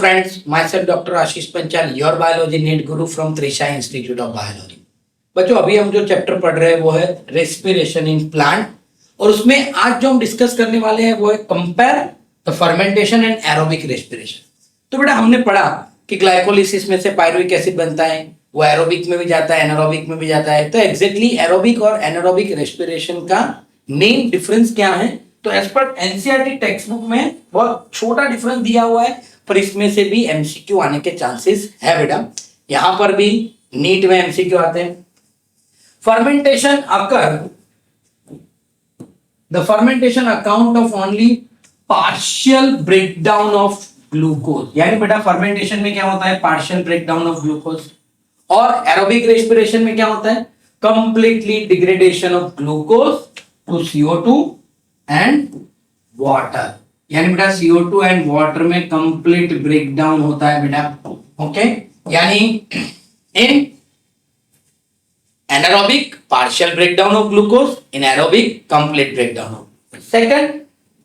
friends, myself Dr. Ashish Panchal, your biology NEET guru from Trisha Institute of Biology. बच्चों अभी हम जो chapter पढ़ रहे हैं वो है रेस्पिरेशन इन प्लांट और उसमें आज जो हम डिस्कस करने वाले हैं वो है compare the fermentation and aerobic respiration. तो बेटा हमने पढ़ा कि ग्लाइकोलिसिस में से पायरुविक एसिड बनता है, वो एरोबिक में भी जाता है, एनारोबिक में भी जाता है। तो एग्जैक्टली एरोबिक और एनारोबिक रेस्पिरेशन का मेन डिफरेंस क्या है? तो as per NCERT text book में बहुत छोटा डिफरेंस दिया हुआ है, पर इसमें से भी एमसीक्यू आने के चांसेस है बेटा। यहां पर भी नीट में एमसीक्यू आते हैं। Fermentation occur the fermentation account of only partial breakdown of glucose, यानी बेटा फर्मेंटेशन में क्या होता है? Partial breakdown of glucose. और एरोबिक रेस्पिरेशन में क्या होता है? Completely degradation of glucose to CO2 and water, यानी बेटा CO2 एंड वाटर में कंप्लीट ब्रेकडाउन होता है बेटा। ओके, यानी in anaerobic partial breakdown of glucose, in aerobic complete breakdown of. Second,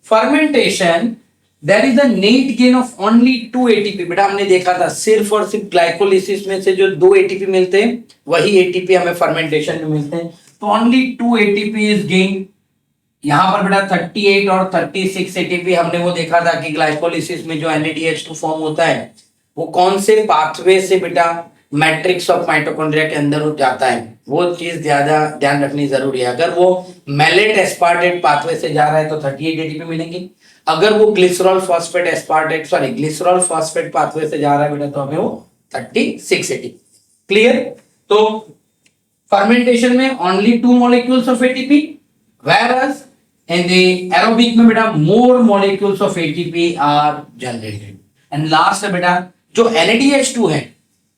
fermentation there is a net gain of only 2 ATP। बेटा हमने देखा था सिर्फ और सिर्फ ग्लाइकोलिसिस में से जो 2 ATP मिलते हैं वही ATP हमें फर्मेंटेशन में मिलते हैं। तो ओनली 2 ATP इज गेन। यहां पर बेटा 38 और 36 ATP हमने वो देखा था कि ग्लाइकोलिसिस में जो NADH2 फॉर्म होता है वो कौन से पाथवे से बेटा मैट्रिक्स ऑफ माइटोकॉन्ड्रिया के अंदर जाता है, वो चीज ज्यादा ध्यान रखनी जरूरी है। अगर वो मैलेट एस्पार्टेट पाथवे से जा रहा है तो 38 ATP मिलेंगे। अगर वो ग्लिसरॉल फॉस्फेट पाथवे से जा रहा है बेटा तो हमें वो 36 ATP। क्लियर? तो फर्मेंटेशन में only 2 molecules of ATP, whereas in the aerobic में बेटा more molecules of ATP are generated। and last है बेटा जो NADH2 है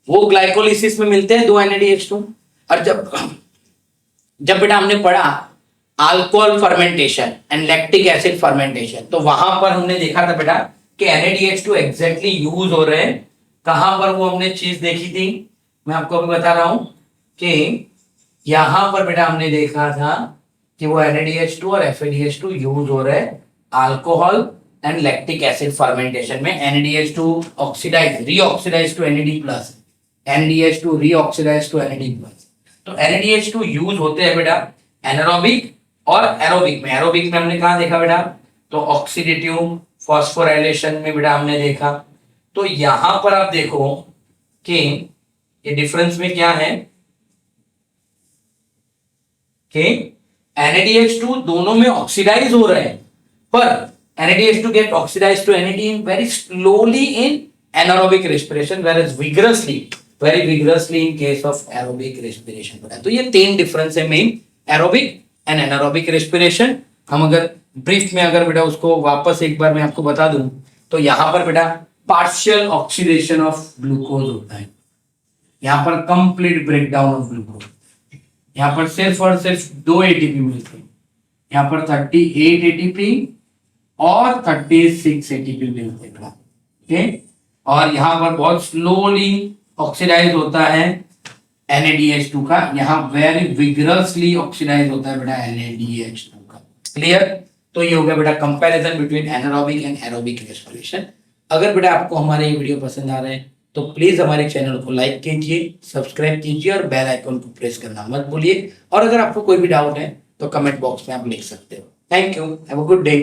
वो ग्लाइकोलिसिस में मिलते हैं 2 NADH2। और जब बेटा हमने पढ़ा alcohol fermentation and lactic acid fermentation तो वहां पर हमने देखा था बेटा कि NADH2 एग्जैक्टली यूज हो रहे हैं। कहां पर वो हमने चीज देखी थी? मैं आपको अभी बता रहा हूं कि यहां पर बेटा हमने देखा था कि वो NADH2 और FADH2 यूज हो रहे हैं alcohol and lactic acid fermentation में। NADH2 oxidise reoxidise to NAD+, NADH2 reoxidise to NAD+। तो NADH2 यूज होते हैं बेटा एनारोबिक और एरोबिक में। एरोबिक में हमने कहा देखा बेटा? तो ऑक्सीडेटिव फॉस्फोराइलेशन में बेटा हमने देखा। तो यहां पर आप देखो कि ये डिफरेंस में क्या है कि NADH2 दोनों में ऑक्सीडाइज हो रहे हैं, पर NADH2 get oxidized to NAD in very slowly in anaerobic respiration, whereas very vigorously in case of aerobic respiration। तो ये 3 डिफरेंस है main aerobic and anaerobic respiration. हम अगर ब्रीफ में अगर बेटा उसको वापस एक बार मैं आपको बता दूं तो यहां पर बेटा पार्शियल ऑक्सीडेशन ऑफ ग्लूकोज होता है, यहां पर कंप्लीट ब्रेकडाउन ऑफ ग्लूकोज। यहां पर सिर्फ और सिर्फ 2 ATP मिलते हैं, यहां पर 38 ATP और 36 ATP मिलते हैं। ओके, और यहां पर बहुत स्लोली ऑक्सीडाइज होता है NADH2 का, यहां वेरी विगरसली ऑक्सीडाइज होता है बेटा NADH2 का। क्लियर? तो ये हो गया बेटा comparison between anaerobic and aerobic respiration. अगर बेटा आपको हमारे ये वीडियो पसंद आ रहे हैं तो प्लीज हमारे चैनल को लाइक कीजिए, सब्सक्राइब कीजिए और बेल आइकन को प्रेस करना मत भूलिए। और अगर आपको कोई भी डाउट है तो कमेंट बॉक्स में आप लिख सकते हो। Thank you, have a good day.